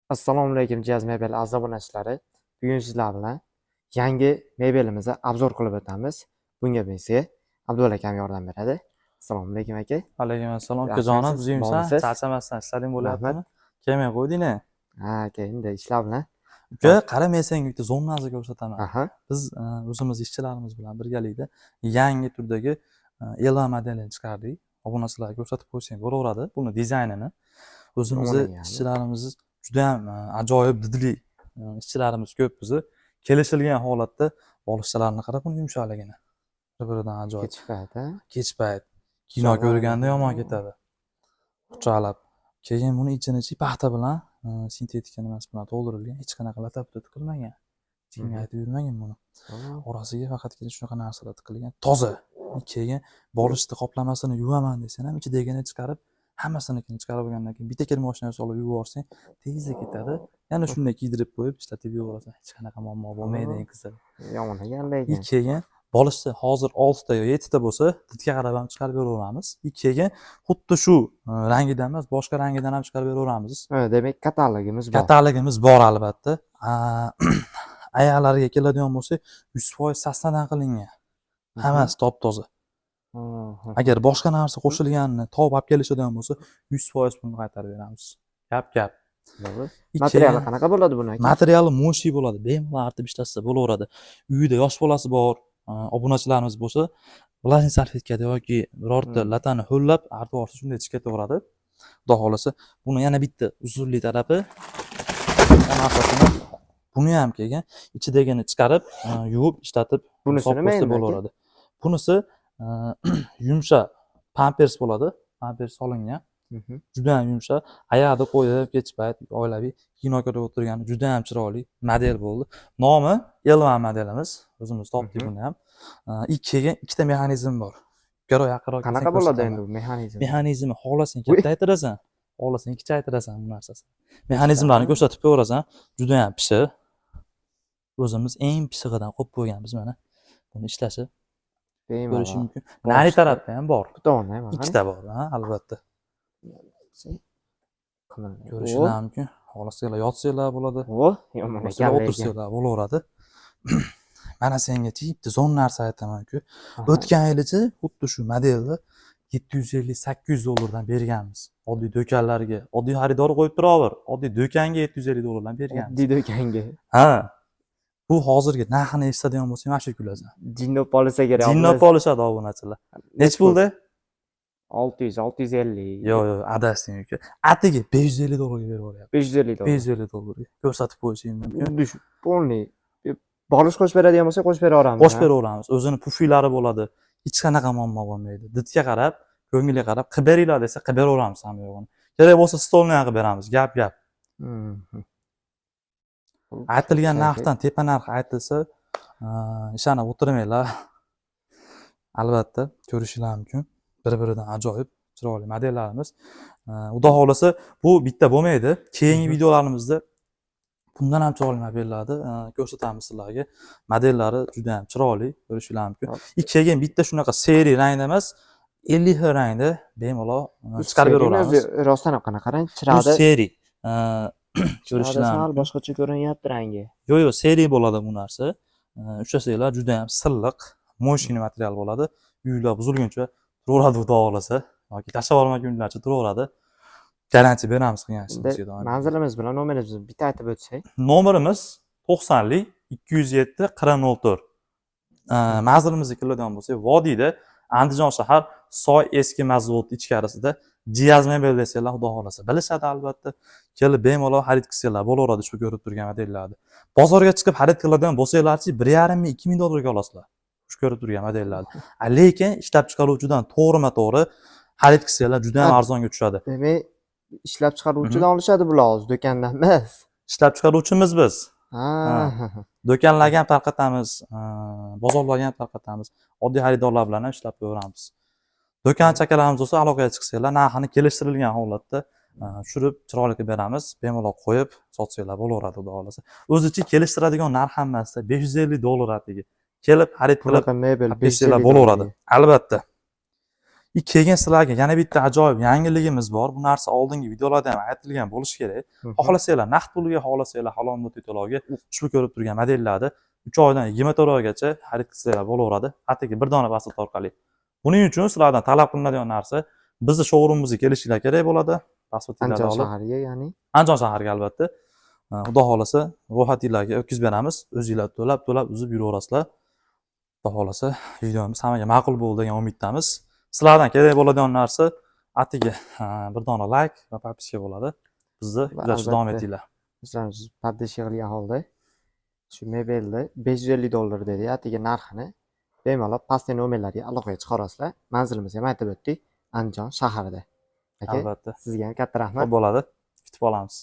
Assalomu alaykum Jaz Mebel aziz obunachilari. Bugun sizlar bilan yangi mebelimizni obzor qilib o'tamiz. Bunga bizga Abdulla akam yordam beradi. Assalomu alaykum aka. Alaykum assalom. Ukajonim, Yaxshimisiz? buzingmisan? Bormisiz? Charchamasdan ishlaring bo'lyaptimi? Rahmat. Kelmay qo'yding-a. Ha aka, endi ishlar bilan. Uka, qara men senga bitta zonani ko'rsataman. Aha. Biz o'zimiz ishchilarimiz bilan birgalikda yangi turdagi Elva modelini chiqardik. Obunachilarga ko'rsatib qo'ysang bo'laveradi. Buni dizaynini o'zimizni ishchilarimiz juda ham ajoyib didli ishchilarimiz ko'p bizni. Kelishilgan holatda bolishchalarni qarab, buni yumshoqligini. Bir-biridan ajoyib. Kech payt, ha? Kech payt kino ko'rganda yomon ketadi. Quchoqlab. Keyin buni ichini paxta bilan sintetika nimasi bilan to'ldirilgan, hech qanaqa lata-puta tiqilmagan. Kimga aytib yurmagin buni. Orasiga faqatgina shunaqa narsalar tiqilgan. Toza. Keyin bolishni qoplamasini yuvaman desang ham ichidagini chiqarib, hammasinikini chiqarib olgandan keyin bitta kir mashinaga solib yuborsang, tezda ketadi. Yana shunday kiydirib qo'yib, ishlatib yuborasan. Hech qanaqa muammo bo'lmaydi qizlar. Yomon ekan. Keyin bolishni hozir 6 ta yo 7 ta bo'lsa, didga qarab ham chiqarib beraveramiz. Keyin xuddi shu rangidan emas, boshqa rangidan ham chiqarib beraveramiz. Demak, katalogimiz bor. Katalogimiz bor albatta. Ayollarga keladigan bo'lsak, 100% sasnadan qilingan. Hammasi top-toza. Agar boshqa narsa qo'shilganini topib olib kelishadigan bo'lsa, 100% buni qaytarib beramiz. Gap. Materiali qanaqa bo'ladi buni aka? Materiali mo'shi bo'ladi. Bemalol artib ishlatsa bo'laveradi. Uyida yosh bolasi bor, obunachilarimiz bo'lsa, vlajniy salfetkada yoki birorta latani ho'llab artib olsa shunday chiqib ketaveradi. Xudo xolasa, buni yana bitta uzunli tarafi buni ham kelgan, ichidagini chiqarib, yuvib, ishlatib, bunisi nima endi bo'laveradi. Bunisi yumshoq pampers bo'ladi. Pampers solingan. Juda ham yumshoq. Oyoqda qo'yib, kech payt oilaviy kino ko'rib o'tirgani juda ham chiroyli model bo'ldi. Nomi Elva modelimiz. O'zimiz topdik buni ham. Ikkiga ikkita mexanizm bor. Yaqinroq qanaqa bo'ladi endi bu mexanizm? Mexanizmi xohlasang kattaytirasan, xohlasang kichaytirasan bu narsasi. Mexanizmlarni ko'rsatib qo'yasan, juda ham pishiq. O'zimiz eng pishig'idan qo'yib qo'yganmiz mana. Buni ishlashi ko'rish mumkin. Nari tarafda ham bor. Bittami ham? Ikkita bor, ha, albatta. Ko'rishlar mumkin. Xohlasanglar yotsanglar bo'ladi. Yomon ekan. O'tirsanglar bo'laveradi. Mana senga bitta zo'n narsa aytaman-ku. O'tgan yilicha xuddi shu modelni 750-800 dollardan berganmiz. Oddiy do'konlarga, oddiy xaridor qo'yib turaver. Oddiy do'konga 750 dollardan berganmiz. Oddiy do'konga. Ha. Bu hozirgi narxini eshitadigan bo'lsang, mana shu kulasizlar. Jinnop olsa kerak. Jinnop olishadi obunachilar. Nech pulda? 600-650. Yo'q, adasting uka. Atiga 550 dollarga berib yuboryapti. 550 dollar. 550 dollarga ko'rsatib qo'yishim mumkin. Xuddi shu polniy. Bolish qo'shib beradigan bo'lsa, qo'shib beraveramiz. Qo'shib beraveramiz. O'zini pufiylari bo'ladi. Hech qanaqa muammo bo'lmaydi. Didga qarab, ko'ngilga qarab, qilib beringlar desa, qilib beraveramiz ham yo'g'ini. Kerak bo'lsa stolni ham qilib beramiz. Gap. Aytilgan narxdan tepa narx aytilsa, ishonib o'tirmanglar. Albatta, ko'rishinglar mumkin. Bir-biridan ajoyib, chiroyli modellarimiz. Xudo xolasa, bu bitta bo'lmaydi. Keyingi videolarimizda bundan ham chiroyli modellarni ko'rsatamiz sizlarga. Modellari juda ham chiroyli, ko'rishinglar mumkin. Keyin bitta shunaqa seriya rangda emas, 50 xil rangda bemalol chiqarib beraveramiz. Rostdan ham qanaqa rang? Chiradi. Bu seriya. Ko'rishinglar mumkin. Boshqacha ko'rinyapti rangi. Yo'q, seriya bo'ladi bu narsa. Uchasanglar juda ham silliq, mo'shina material bo'ladi. Uylar buzilguncha turaveradi, xudo xolasa. Yoki tashlab olmagunlarcha turaveradi. Garantiya beramiz qilgan ishimizga. Manzilimiz bilan nomerimizni bitta aytib o'tsak. Nomerimiz 90 207 4004. Manzilimizga keladigan bo'lsak, Vodiyda Andijon shahar Soy eski mazot ichkarisida Jaz Mebel desanglar, xudo xolasa bilishadi albatta. Kelib bemalol xarid qilsanglar bo'laveradi shu ko'rib turgan modellarni. Bozorga chiqib xarid qiladigan bo'lsanglarchi 1,5-2 dollarga olasizlar. Shu ko'rib turgan modellarni. Lekin ishlab chiqaruvchidan to'g'rima-to'g'ri xarid qilsanglar juda ham arzonga tushadi. Demak, ishlab chiqaruvchidan olishadi bular, o'z do'kondan emas. Ishlab chiqaruvchimiz biz. Do'konlarga ham tarqatamiz, bozorlarga ham tarqatamiz. Oddiy xaridorlar bilan ham ishlab ko'ramiz. Do'kon chakalarimiz bo'lsa, aloqaga chiqsanglar, narxini kelishtirilgan holatda tushirib, chiroyli qilib beramiz. Bemalol qo'yib sotsanglar bo'laveradi, xudo xolasa. O'zicha kelishtiradigan narx hammasi 550 dollar atiga. Kelib xarid qilib mebel 550 bo'laveradi. Albatta. Keyin sizlarga yana bitta ajoyib yangiligimiz bor. Bu narsa oldingi videolarda ham aytilgan bo'lishi kerak. Xohlasanglar naqd pulga, xohlasanglar halol muddat to'lovga ushbu ko'rib turgan modellarni 3 oydan 24 oygacha xarid qilsanglar bo'laveradi. Atigi bir dona pasport orqali. Buning uchun sizlardan talab qilinadigan narsa bizni showroomimizga kelishinglar kerak bo'ladi. Pasportlarni Andijon olib. shahariga, ya'ni Andijon shahariga albatta. Xudo xolasa ro'yxatinglarga o'tkazib beramiz. O'zinglar to'lab uzib yuraverasizlar. Xudo xolasa videomiz hammaga ma'qul bo'ldi degan umiddamiz. Sizlardan kerak bo'ladigan narsa atigi bir dona like va подписка bo'ladi. Bizni kuzatishda davom etinglar. Bizlarimiz poddesh qilgan holda shu mebelni $550 dedi. Atigi narxini bemalol pastki nomerlarga aloqaga chiqarasizlar. Manzilimizga ham aytib o'tdik. Andijon shahrida. Aka, Albatta. sizga ham katta rahmat. Bo'ladi. Kutib olamiz.